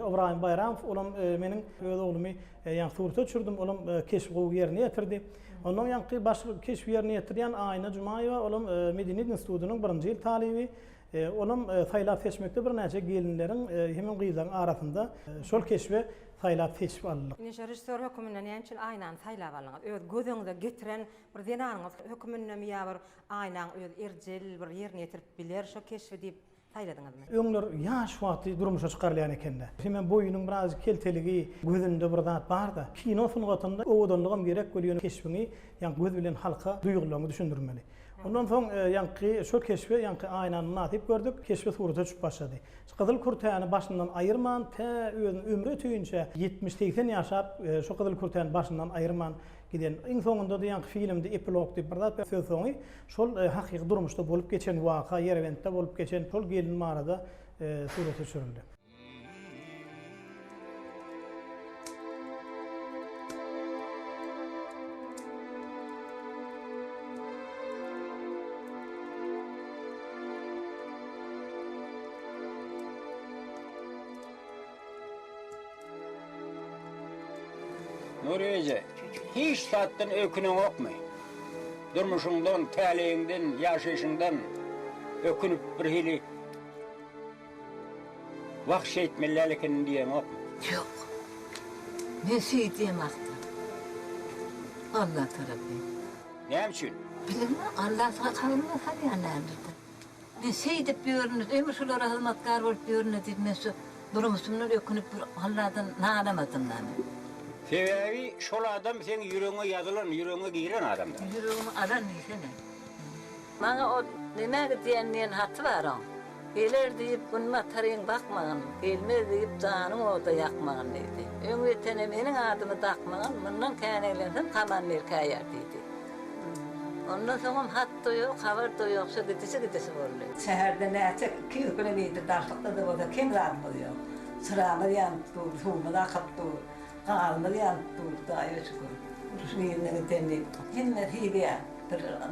Ibrahim Bayramov, olam meniň öz oglumy ýa surata düşürdüm. Olam keşif gowy ýerine ýetirdi. Ondan ýa baş keşif ýerine ýetirýän Aýna Jumaýewa, olam Medeniýet Institutynyň 1-nji ýyl talibi. Olam saýlap seçmekde bir näçe gelinleriň hemen gyýlan arasynda şol keşwe saýlap seçip aldyk. Neşe rejissör hökümünden ýançyl aýnan saýlap alyňyz. Öz gözüňizde getiren bir denanyňyz hökümünden ýa-bir aýnan öz erjil bir ýerine ýetirip biler şo keşfi diýip saýladyňyzmy? Öňler ýaş wagty durmuşa çykarlýan ekende. Hemen boýunyň biraz kelteligi, gözünde bir zat bar-da. Kino sungatynda owadanlygym gerek bolýan keşfini ýa göz bilen halka duýgularyny düşündirmeli. Ondan soň ýa-ni şo keşfe ýa-ni aýnan natyp gördük, keşfe surata düşüp başlady. Gyzyl kurtäni başyndan aýyrman, özüň ömrü ötüýünçe 70-80 ýaşap şo gyzyl kurtäni başyndan aýyrman giden. Iň soňunda da ýa-ni filmde epilog diýip bir zat söz soňy şol hakyky durmuşda bolup geçen waka, Ýerewentde bolup geçen şol gelin marada surata düşürildi. Nuriye, hiç sattın ökünün okmu? Durmuşundan, täliğinden, yaşayışından ökünüp bir hili vahşi etmelilikini diyen okmu? Yok. Ne şey diyemezdim. Allah tarafı. Ne için? Bilmem Allah sana kalmıyor hadi annemdirdi. Ne şey de görünür, ömür şulara hizmetkar olup görünür dedim. Durmuşumlar ökünüp Allah'tan nağlamadım lan. Sebebi şol adam senin yüreğine yazılan, yüreğine giren adamdır. Yüreğimi aran neyse ne? Bana o demek diyenlerin hatı var o. Gelir deyip bununla tarayın bakmayın, gelmez deyip canım orada yakmayın dedi. Ömrütene benim adımı takmayın, bundan kaynaklansan tamanlar kayar dedi. Ondan sonra hat da yok, haber da yok, şu gidisi oluyor. Şehirde neyse 200 kilometre darlıkta da burada kim rahat oluyor? Sıramı yanıp dur, tuğumu da akıp dur. Kalmadı yanıp dur, daha yok şükür. Şu yerine tendik. Yine hiliye,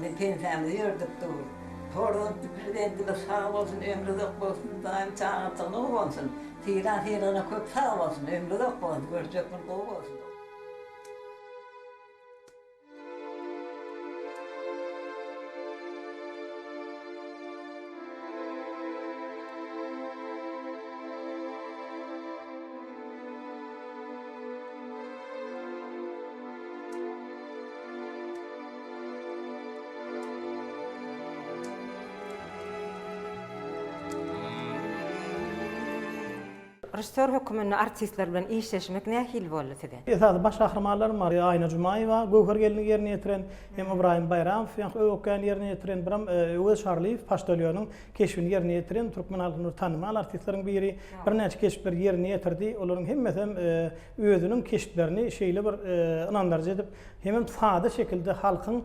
bir pensemde yorduk dur. Oradan prezidentimiz sağ olsun, ömrü dok olsun, daim çağırtın o olsun. Tiran köp sağ olsun, ömrü dok olsun, görecek mi olsun. Rejissör hökümünde artistler bilen işleşmek nähil boldy size? Esas baş kahramanlarym var. Aýna Jumaýewa, Gowher gelini ýerine ýetiren, hem Ibrahim Bayramov, ýa-ni öwekkäni ýerine ýetiren, biram Öz Şarliýew, Paşdolýonyň keşfini ýerine ýetiren türkmen halkyny tanymal artistleriň biri. Bir näçe keşifler ýerine ýetirdi. Olaryň hemmesi özüniň keşiflerini şeýle bir inandarjy edip, hem sady şekilde halkyň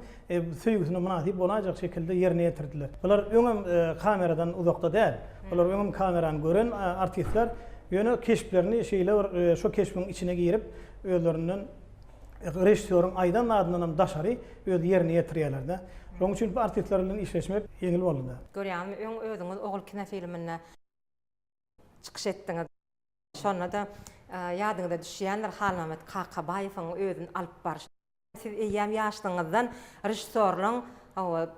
söýgüsine münasip bolajak şekilde ýerine ýetirdiler. Bular öňem kameradan uzakda däl. Bular öňem kamerany gören artistler ýöne keşiflerini şeýle şo keşifin içine girip özlerinden rejissörün Aýdan adyndan daşary öz ýerine ýetirýärler. Şoň üçin bu artistler bilen işleşmek ýeňil boldy. Görýärmi, özüňiz ogul kino filmine çykyş etdiňiz. Şonda da ýadyňyza düşýändir Halmamet Kakabaýewiň özüni alyp barýar. Siz eýýäm ýaşlygyňyzdan rejissörlaryň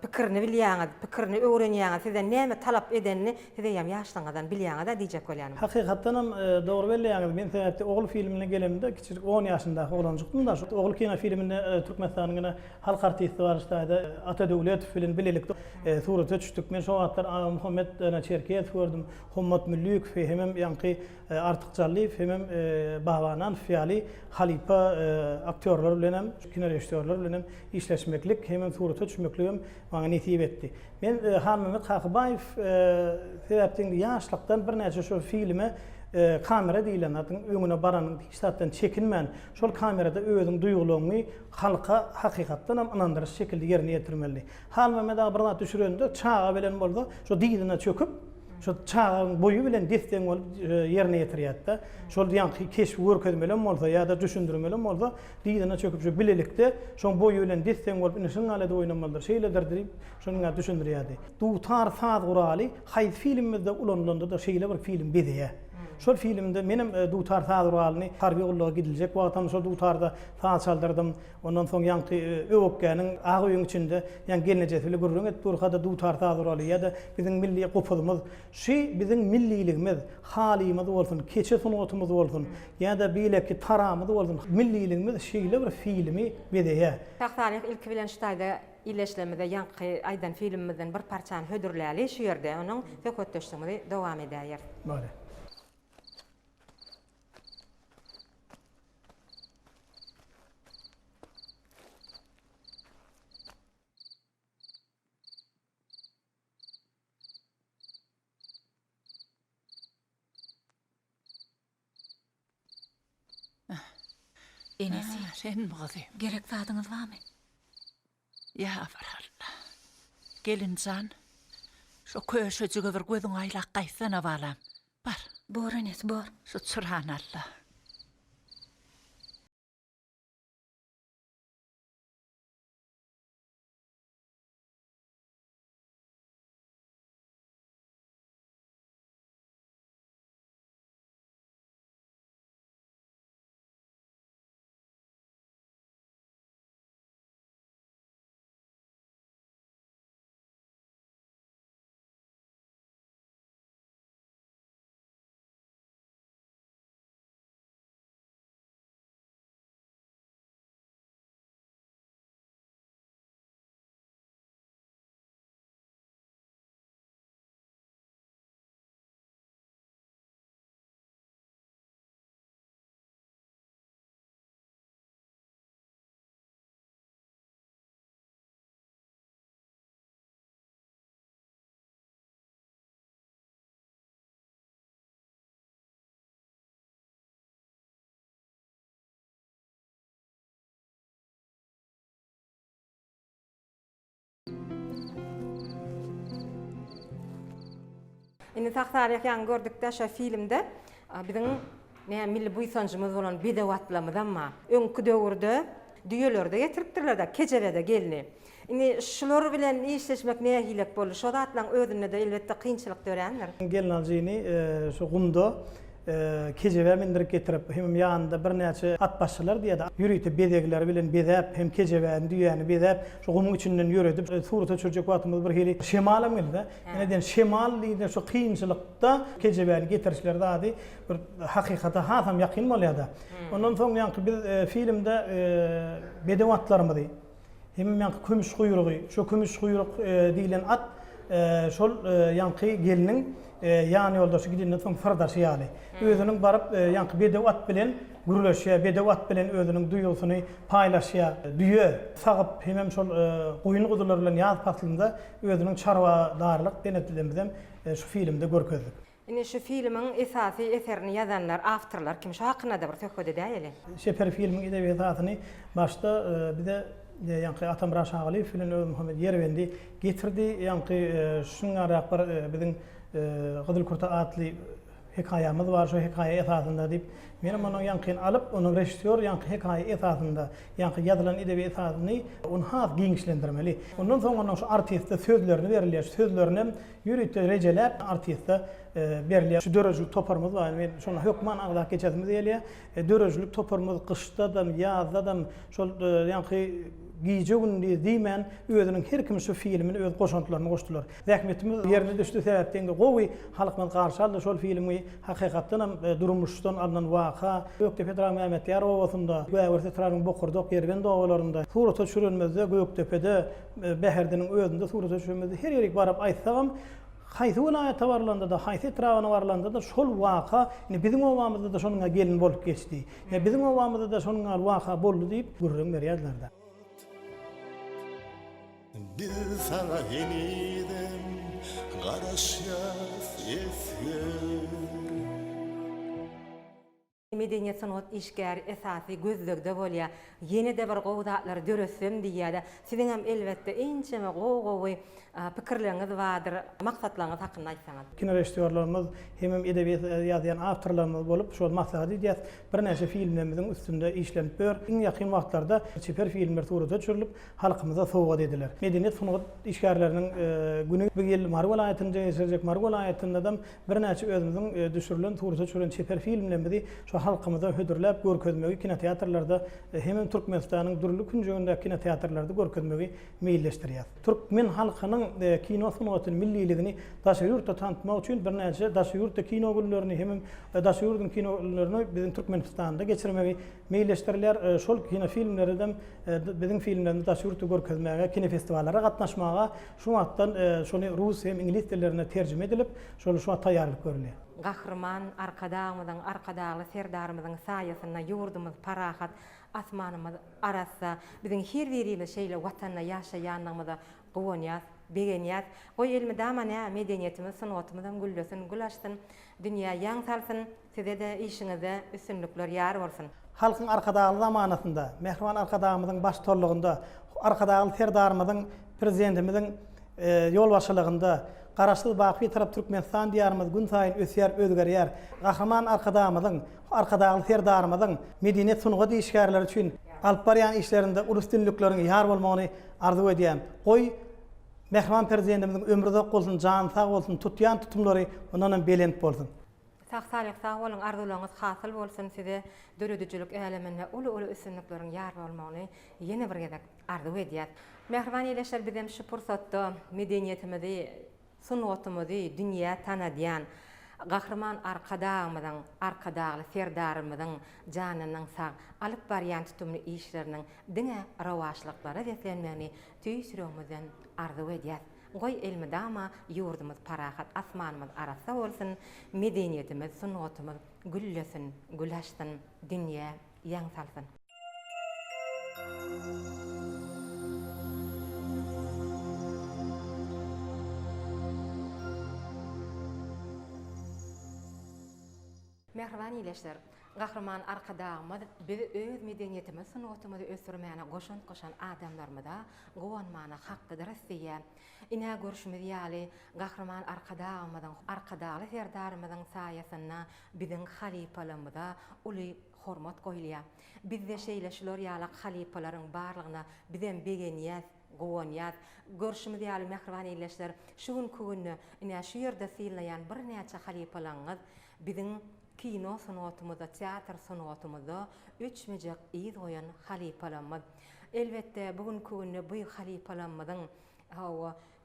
pikirini bilýäňiz, pikirini öwrenýäňiz, sizden näme talap edenini sizem ýaşlygyňyzdan bilýäňiz da diýjek bolýarym. Hakykatdan hem dogry bilýäňiz. Men sebäpde ogul filmine gelemde kiçik 10 ýaşyndaky olanjykdym da. Ogul kino filminde Türkmenistanyň halk artisti bar şeýle Ata Döwlet bilen bilelikde surata düşdük. Men şo wagtlar Muhammed Çerkeýew gördüm, Hummat Müllük, hemem ýa-ni Artyk hemem Bahwanan Fiýali, Halipa aktyorlar bilen, kino rejissörler bilen işleşmeklik, hemem surata düşmeklik bana netip etdi. Men Halmamet Kakabaýew sebäpden ýaşlykdan bir näçe şo filme kamera diýilen atyň öňüne baranyň hiçdatdan çekinmän, şol kamerada özüň duýgularyny halka hakykatdan hem inandyrıcı şekilde ýerine ýetirmeli. Halmamet bir zat düşürende çağa bilen boldy, şo diýdine çöküp Şol çağın boyu bilen deften bolup yerine ýetirýär da. Şol ýanky keşif görkezmelen bolsa ýa-da düşündirmelen bolsa, diýdene çöküp şu bilelikde şoň boyu bilen deften bolup ine şoň alada oýnamalydyr. Şeýledir diýip şoňa düşündirýärdi. Dutar saat guraly haýy filmimizde ulanlanda da şeýle bir film bedeýär. Şol filmde menim dutar saat guralyny tarbiýe gollaga gidiljek wagtam şol dutarda saat çaldyrdım. Ondan soň ýanky öwekkäniň agy öýüň içinde ýa gelenejek bile gurrun et durhada dutar saat guraly ýa-da biziň milli gopulymyz, biziň milliligimiz, halymyz bolsun, keçe sunugatymyz bolsun, ýa-da beýleki taramyz bolsun, milliligimiz şeýle bir filmi bedeýär. Taqtalyk ilk bilen ştaýda ileşlemede ýanky aýdan filmimizden bir parçany hödürläli şu ýerde onuň tökötdeşdigini dowam edýär. Böyle. Enesi, sen mi kızım? Gerek zadınız var mı? Ya Allah. Gelin zan. Şu köşecüge bir gözün aylak kaysana valam. Bar. Bor enes, bor. Şu çırhan Allah. Indi taqtaryk ýa gördükde şu filmde biziň milli buýsanjymyz bolan bedewatlarymyz amma öňkü döwürde düýelerde getiripdirler da kejebede gelini. Indi şular bilen işleşmek näme hilek boldy? Şo zatlaň özüne de elbetde kynçylyk dörendir. Gelin aljyny şu gumda kejebe mindirip getirip hem ýanynda bir näçe at başçylar diýdi. Ýürüýte bedegler bilen bedep hem kejebäni düýäni bedep şu gumyň içinden ýöredip surata çörjek wagtymyz bir hili şemala geldi. Ýa-da şemal diýdi şu kynçylykda kejebäni getirişler dady bir hakykata hasam ýakyn bolýardy. Ondan soň ýanky biz filmde bedewatlarymyzy hem ýanky kömüş guyrugy, şu kömüş guyruk diýilen at şol ýanky geliniň ýany ýoldaşy gidenden soň fardaşy ýaly. Özüniň baryp ýanky bedewat bilen gurulşýa, bedewat bilen özüniň duýusyny paýlaşýa, düýe sagyp hem şol goýun gudurlar bilen ýaz paslynda özüniň çarwadarlyk denetlemizden şu filmde görkezdik. Indi şu filmiň esasy eserini ýazanlar, awtorlar kim şu hakyna da bir tökede däýeli. Şeper filmiň edebiýatyny başda bize ýanky Atam Raşagali bilen Muhammed Yerwendi getirdi. Ýanky şuňa rakbar biziň Gyzyl Kurta atly hekaýamyz bar, şu hekaýa esasynda diýip menim onu ýanky alyp onu rejissor ýanky hekaýa esasynda ýanky ýazylan edebi esasyny onu has giňişlendirmeli. Ondan soň onu şu artistde sözlerini berilýär. Sözlerini ýürüýte rejelep artistde berilýär. Şu dörejlik toparmyz bar. Men şonu hökman agda geçýärmiz diýelýär. Dörejlik toparmyz kışda da ýazda da şol ýanky giýjegin diýmen özüniň her kim şu filmini öz goşantlaryny goşdular. Rahmetimiz ýerine düşdi sebäpden gowy halkman garşy aldy şol filmi hakykatdan hem durmuşdan alınan waka Göktepe Drama Mehmet Ýarawowunda Göwürse Traryň Bokurdok ýerben dowalarynda surata çürünmezde Göktepede Beherdiniň özünde surata çürünmezde her ýerik barap aýtsam haýsy vilayata barlanda da haýsy trawyna barlanda da şol waka biziň owamyzda da şonuňa gelin bolup geçdi. Biziň owamyzda da şonuňa waka boldy diýip gurrun berýärler. Bir sana yeniden garaşyas esir. Medeniyet sanat işgäri esasy gözlegde bolýar. Yeni de bir gowdatlar döressem diýýär. Siziň hem elbetde ençeme gowy pikirleriniz bardyr, maksatlaryňyz hakynda aýtsaňyz. Kino rejissörlerimiz hem edebiyat ýazýan awtorlarymyz bolup, şu maksady diýär, bir näçe filmlerimizin üstünde işlenip ber. Iň ýakyn wagtlarda çeper filmler surata düşürilip, halkymyza sowgat ediler. Medeniyet sanat işgärleriniň güni bir ýyl Marw welaýatynda ýaşajak Marw welaýatynda da bir näçe özümiziň düşürilen surata düşüren çeper filmlerimizi şu halkymyza hödürläp görkezmegi kinoteatrlarda hem Türkmenistanyň dürli künjeginde kinoteatrlarda görkezmegi meýilleşdirýär. Türkmen halkynyň kino sanatynyň milliligini daşýurda tanıtmak üçin bir näçe daşýurda kino günlerini hem daşýurdun kinolaryny bizim Türkmenistanda geçirmegi meýilleşdirilýär. Şol kino filmlerden bizim filmlerimizni daşýurda görkezmäge, kino festivalllara gatnaşmaga şu wagtdan şonu rus hem ingliz dillerine terjime edilip, şol şu wagt taýýarlyk görülýär. Gahrman arkadağımızın, arkadağlı serdarımızın sayesinde yurdumuz parahat, asmanımız arasa, bizim her birimiz şeyle vatanla yaşayanlığımıza quvonyaz, begenyaz. Goy elmi damana medeniyetimiz, sanatımızın güllösün, gülaşsın, dünya yan salsın, size de işinize üstünlükler yar olsun. Halkın arkadağlı zamanasında, Mehriban arkadağımızın baş torluğunda, arkadağlı serdarımızın, prezidentimizin yol başçılığında, Garaşsyz baqy tarap Türkmenistan diýarymyz gün saýyn ösýär, özgerýär. Gahraman arkadağymyzyň, arkadağly serdarymyzyň medeniyet sunugy işgärleri üçin alyp barýan işlerinde ulus üstünlükleriniň ýar bolmagyny arzu edýär. Goý Mehriban prezidentimiziň ömrü uzak bolsun, jany sag bolsun, tutýan tutumlary ondan belent bolsun. Sağ-salyk sağ bolun, arzularyňyz hasyl bolsun, size döredüjülük äleminde uly üstünlikleriň ýar bolmagyny ýene bir gezek arzu edýär. Mehriban ýeleşler bizem şu pursatda medeniyetimizi, sunatymyzy dünýä tanadýan Gahrman arkadağımyzyň, arkadağly serdarymyzyň janynyň sag alyp barýan tutumly işleriniň diňe rawaşlyklara deslenmegini tüýsüremizden arzu edýär. Goý elmi dama ýurdumyz parahat, asmanymyz arasa bolsun, medeniyetimiz, sunatymyz güllösün, gülaşsyn, dünýä ýan salsyn. Mehriban ýeleşler, Gahrman arkadağymyz biz öz medeniyetimiz, sunatymyzy ösürmäne goşan adamlarymyza gowanmana hakkydyr isleýär. Ine görüşimiz ýaly Gahrman arkadağymyzyň, arkadaly serdarymyzyň saýasynda biziň halipalarymyza uly hormat goýulýar. Bizde şeýle şular ýaly halipalaryň barlygyna bizem begenýäs, gowanyýar. Görüşimiz ýaly Mehriban ýeleşler, şu günni ine şu ýerde sylaýan bir näçe halipalaryňyz biziň kino sanatymyzda, teatr sanatymyzda üçmejek ýyl goýan halipalarymyz. Elbetde bugünkü günde bu halipalarymyzyň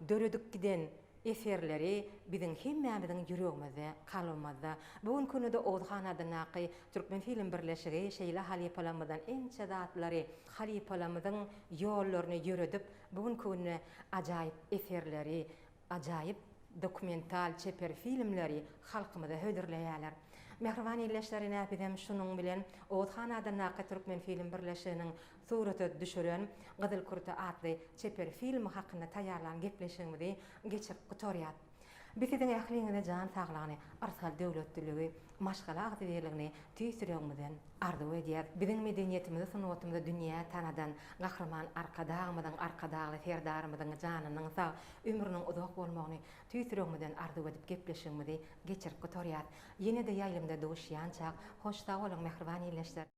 döredük giden eserleri biziň hemmemiziň ýüregimizde, kalbymyzda. Bugünkü günde Owdhanadynaky Türkmen Film Birleşigi şeýle halipalarymyzdan ençe zatlary, halipalarymyzyň ýollaryny ýöredip, bugünkü günde ajaýyp eserleri, ajaýyp dokumental çeper filmleri halkymyza hödürleýärler. Mehriban ýeleşlerine bizem şunun bilen Owdhanadynaky Türkmen Film Birleşiginiň surata düşüren Gyzyl Kurta adly çeper film hakynda taýýarlan gepleşigimizi geçip gutorýar. Biz siziň ähliňize jan saglygyny, arsal döwletdiligi, maşgala agtyberligini tüýsürýärmizden arzu edýär. Biziň medeniyetimizi, sanatymyzy dünýä tanadan Gahrman arkadağymyzyň, arkadaly serdarymyzyň janynyň sag ömrüniň uzak bolmagyny tüýsürýärmizden arzu edip gepleşigimizi geçirip gutorýar. Ýene-de ýaýlymda duşýan çaq, hoş sag bolun Mehriban ýeleşler.